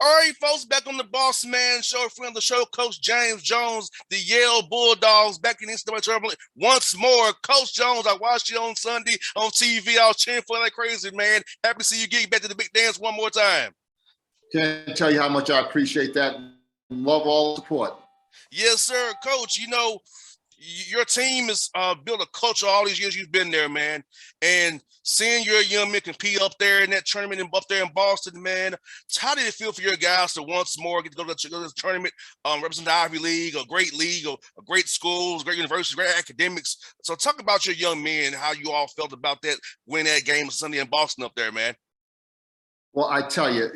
All right, folks, back on the Bossman show, friend of the show, Coach James Jones, the Yale Bulldogs, back in the NCAA tournament once more. Coach Jones, I watched you on Sunday on TV. I was cheering for you like crazy, man. Happy to see you get back to the big dance one more time. Can't tell you how much I appreciate that. Love all the support. Yes, sir, Coach. You know, your team has built a culture all these years you've been there, man. And seeing your young men compete up there in that tournament up there in Boston, man, how did it feel for your guys to once more get to go to this tournament, represent the Ivy League, a great league, a great schools, great universities, great academics? So talk about your young men, how you all felt about that winning that game Sunday in Boston up there, man. Well, I tell you,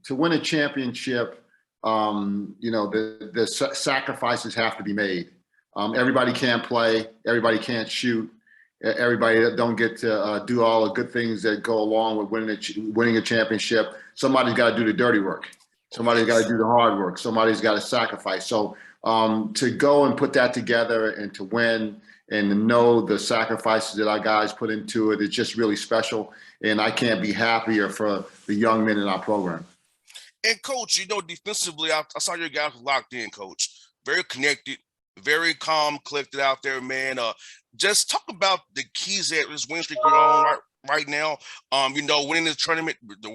to win a championship, the sacrifices have to be made. Everybody can't play. Everybody can't shoot. Everybody don't get to do all the good things that go along with winning a championship. Somebody's got to do the dirty work. Somebody's got to do the hard work. Somebody's got to sacrifice. So to go and put that together and to win and to know the sacrifices that our guys put into it, it's just really special. And I can't be happier for the young men in our program. And Coach, defensively, I saw your guys locked in, Coach. Very connected, very calm, collected out there, man. Just talk about the keys that this win streak you're on right now. Winning this tournament, the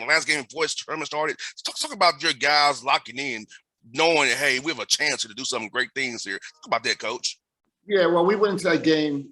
last game before this tournament started. Talk about your guys locking in, knowing that, hey, we have a chance to do some great things here. Talk about that, Coach. Yeah, well, we went into that game,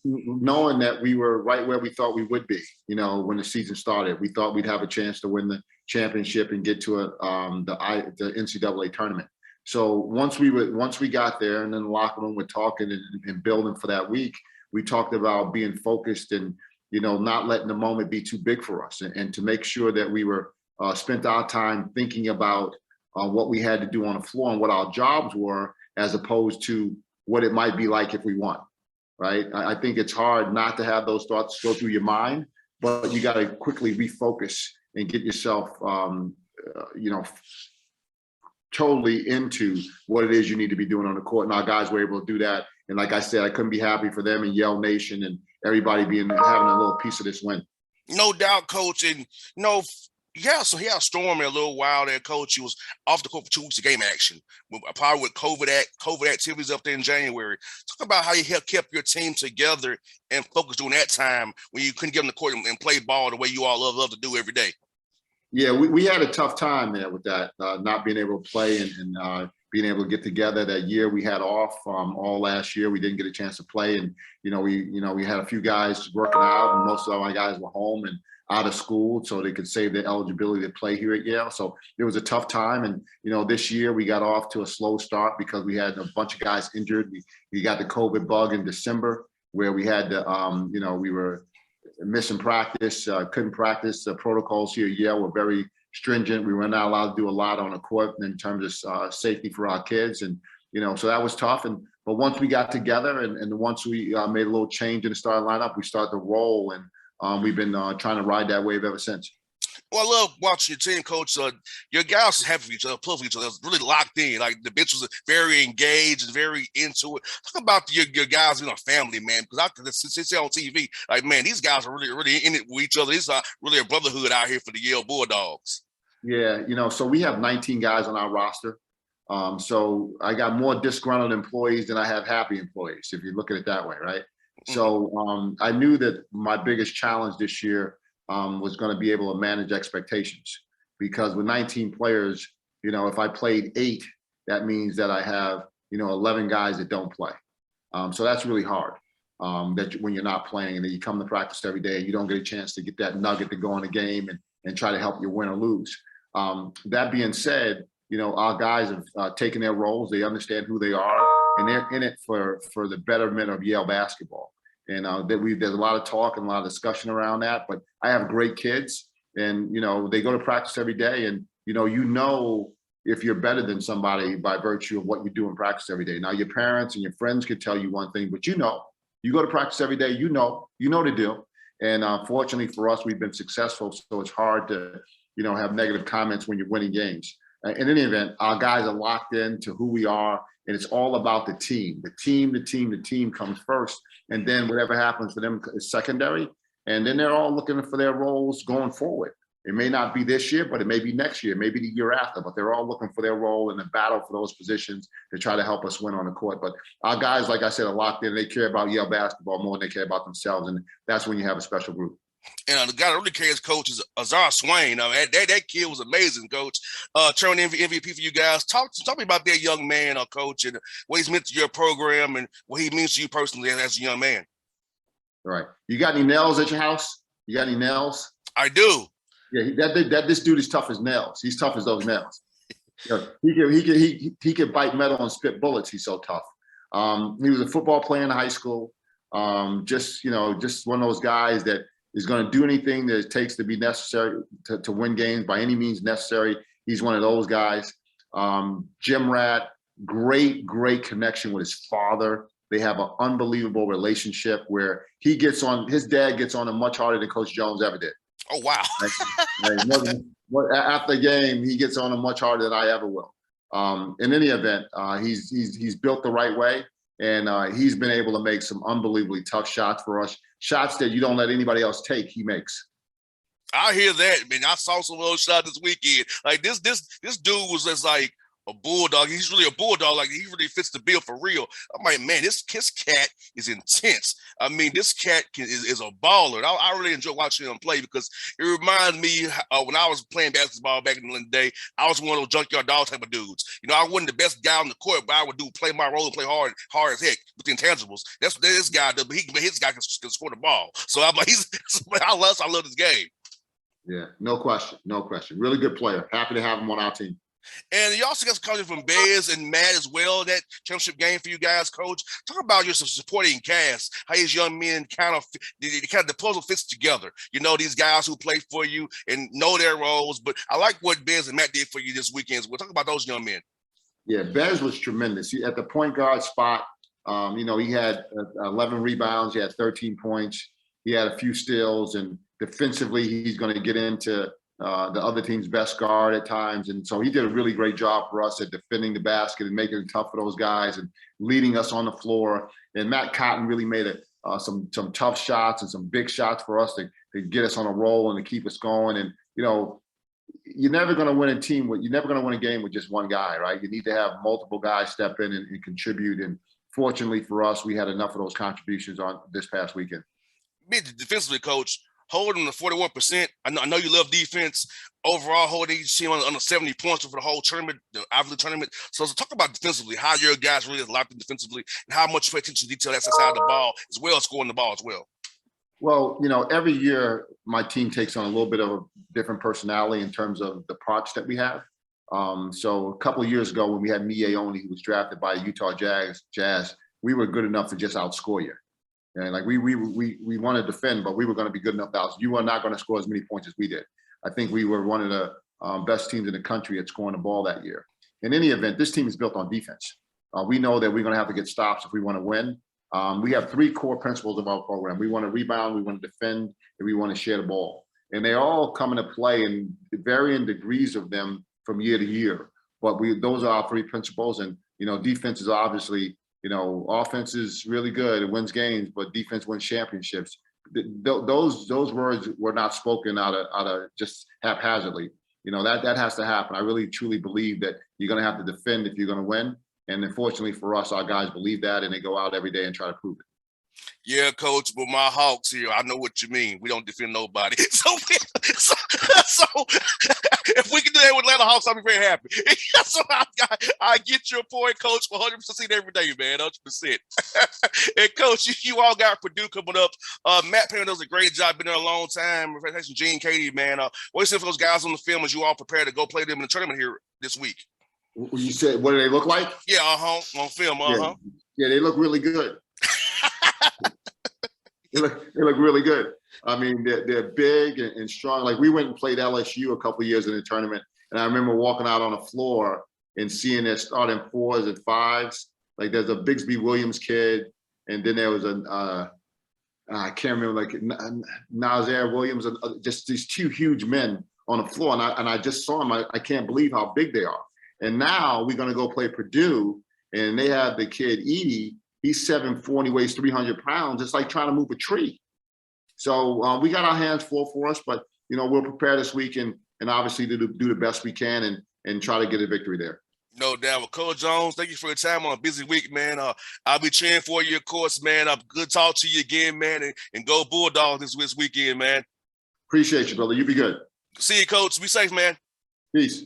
knowing that we were right where we thought we would be. When the season started, we thought we'd have a chance to win the championship and get to the NCAA tournament. So once we got there, and then the locker room, we're talking and building for that week. We talked about being focused and not letting the moment be too big for us, and to make sure that we were spent our time thinking about what we had to do on the floor and what our jobs were, as opposed to what it might be like if we won, right? I think it's hard not to have those thoughts go through your mind, but you got to quickly refocus and get yourself, totally into what it is you need to be doing on the court. And our guys were able to do that. And like I said, I couldn't be happy for them and Yale Nation and everybody having a little piece of this win. No doubt, Coach. And, so he had a storm in a little while there, Coach. He was off the court for 2 weeks of game action, probably with COVID activities up there in January. Talk about how you kept your team together and focused during that time when you couldn't get on the court and play ball the way you all love to do every day. Yeah, we had a tough time there with that, not being able to play and being able to get together. That year we had off all last year. We didn't get a chance to play, and we had a few guys working out, and most of my guys were home and out of school, so they could save their eligibility to play here at Yale. So it was a tough time, and this year we got off to a slow start because we had a bunch of guys injured. We got the COVID bug in December, where we had to we were missing practice, couldn't practice. The protocols here at Yale were very stringent. We were not allowed to do a lot on the court in terms of safety for our kids. And, so that was tough. But once we got together and once we made a little change in the starting lineup, we started to roll. And we've been trying to ride that wave ever since. Well, I love watching your team, Coach. Your guys have for each other, play for each other. It's really locked in. Like the bench was very engaged and very into it. Talk about your guys being a family, man. Because I can see on TV, like, man, these guys are really in it with each other. It's really a brotherhood out here for the Yale Bulldogs. Yeah, so we have 19 guys on our roster. So I got more disgruntled employees than I have happy employees, if you look at it that way, right? Mm-hmm. So I knew that my biggest challenge this year was going to be able to manage expectations, because with 19 players, if I played 8, that means that I have, 11 guys that don't play. So that's really hard, that when you're not playing and then you come to practice every day and you don't get a chance to get that nugget to go in the game and try to help you win or lose. That being said, our guys have taken their roles. They understand who they are, and they're in it for the betterment of Yale basketball. And there's a lot of talk and a lot of discussion around that. But I have great kids, and they go to practice every day, and if you're better than somebody by virtue of what you do in practice every day. Now your parents and your friends could tell you one thing, but you go to practice every day. You know the deal. And fortunately for us, we've been successful, so it's hard to have negative comments when you're winning games. In any event, our guys are locked into who we are, and it's all about the team. The team comes first, and then whatever happens for them is secondary. And then they're all looking for their roles going forward. It may not be this year, but it may be next year, maybe the year after. But they're all looking for their role in the battle for those positions to try to help us win on the court. But our guys, like I said, are locked in. They care about Yale basketball more than they care about themselves, and that's when you have a special group. And the guy that really cares, coach, is Azar Swain. That kid was amazing, coach. Turning MVP for you guys. Talk to me about that young man, coach, and what he's meant to your program and what he means to you personally as a young man. All right. You got any nails at your house? You got any nails? I do. Yeah, this dude is tough as nails. He's tough as those nails. You know, he can bite metal and spit bullets. He's so tough. He was a football player in high school. Just one of those guys that is going to do anything that it takes to be necessary to win games by any means necessary. He's one of those guys. Gym rat, great connection with his father. They have an unbelievable relationship where his dad gets on him much harder than Coach Jones ever did. Oh, wow. After the game, he gets on him much harder than I ever will. In any event, he's built the right way, and he's been able to make some unbelievably tough shots for us. Shots that you don't let anybody else take, he makes. I hear that, man. I saw some of those shots this weekend. Like this dude was just like a bulldog. He's really a bulldog. Like he really fits the bill for real. I'm like, man, this cat is intense. I mean, this cat is a baller. I really enjoy watching him play because it reminds me when I was playing basketball back in the day. I was one of those junkyard dog type of dudes. You know, I wasn't the best guy on the court, but I would play my role and play hard as heck with the intangibles. That's what this guy does. But his guy can score the ball. So I'm like, I love this game. Yeah, no question. Really good player. Happy to have him on our team. And you also got some coaches from Bez and Matt as well, that championship game for you guys, coach. Talk about your supporting cast, how these young men the puzzle fits together. You know, these guys who play for you and know their roles. But I like what Bez and Matt did for you this weekend. We'll talk about those young men. Yeah, Bez was tremendous. At the point guard spot, he had 11 rebounds. He had 13 points. He had a few steals, and defensively, he's going to get into the other team's best guard at times. And so he did a really great job for us at defending the basket and making it tough for those guys and leading us on the floor. And Matt Cotton really made some tough shots and some big shots for us to get us on a roll and to keep us going. And, you're never going to win a game with just one guy, right? You need to have multiple guys step in and contribute. And fortunately for us, we had enough of those contributions on this past weekend. Defensively, coach, holding the 41%. I know you love defense. Overall, holding each team under 70 points for the whole tournament, the Ivy League tournament. So talk about defensively, how your guys really is locked in defensively, and how much you pay attention to detail that's inside the ball, as well as scoring the ball as well. Well, every year my team takes on a little bit of a different personality in terms of the parts that we have. So a couple of years ago when we had Mie Oni, who was drafted by Utah Jazz, we were good enough to just outscore you. And like we want to defend, but we were going to be good enough to you were not going to score as many points as we did. I think we were one of the best teams in the country at scoring the ball that year. In any event, this team is built on defense. We know that we're going to have to get stops if we want to win. We have three core principles of our program. We want to rebound, we want to defend, and we want to share the ball. And they all come into play in varying degrees of them from year to year. But those are our three principles. And, defense is obviously, offense is really good. It wins games, but defense wins championships. Those words were not spoken out of just haphazardly. That has to happen. I really truly believe that you're going to have to defend if you're going to win. And unfortunately for us, our guys believe that, and they go out every day and try to prove it. Yeah, coach, but my Hawks here, I know what you mean. We don't defend nobody. So if we can do that with Atlanta Hawks, I'll be very happy. So I get your point, coach, 100% every day, man, 100%. And coach, you all got Purdue coming up. Matt Payne does a great job, been there a long time. Gene Katie, man. What do you say for those guys on the film as you all prepare to go play them in the tournament here this week? You said, what do they look like? Yeah, on film, Yeah, they look really good. They look really good. I mean, they're big and strong. Like we went and played LSU a couple of years in the tournament, and I remember walking out on the floor and seeing their starting 4s and 5s. Like there's a Bigsby Williams kid, and then there was I can't remember, like Nazir Williams, just these two huge men on the floor, and I just saw them. I can't believe how big they are. And now we're going to go play Purdue, and they have the kid Edie. He's 7'4", he weighs 300 pounds. It's like trying to move a tree. So we got our hands full for us, but we'll prepare this week and obviously do the best we can and try to get a victory there. No doubt. Well, Coach Jones, thank you for your time on a busy week, man. I'll be cheering for you, of course, man. Good talk to you again, man, and go Bulldogs this weekend, man. Appreciate you, brother. You be good. See you, Coach. Be safe, man. Peace.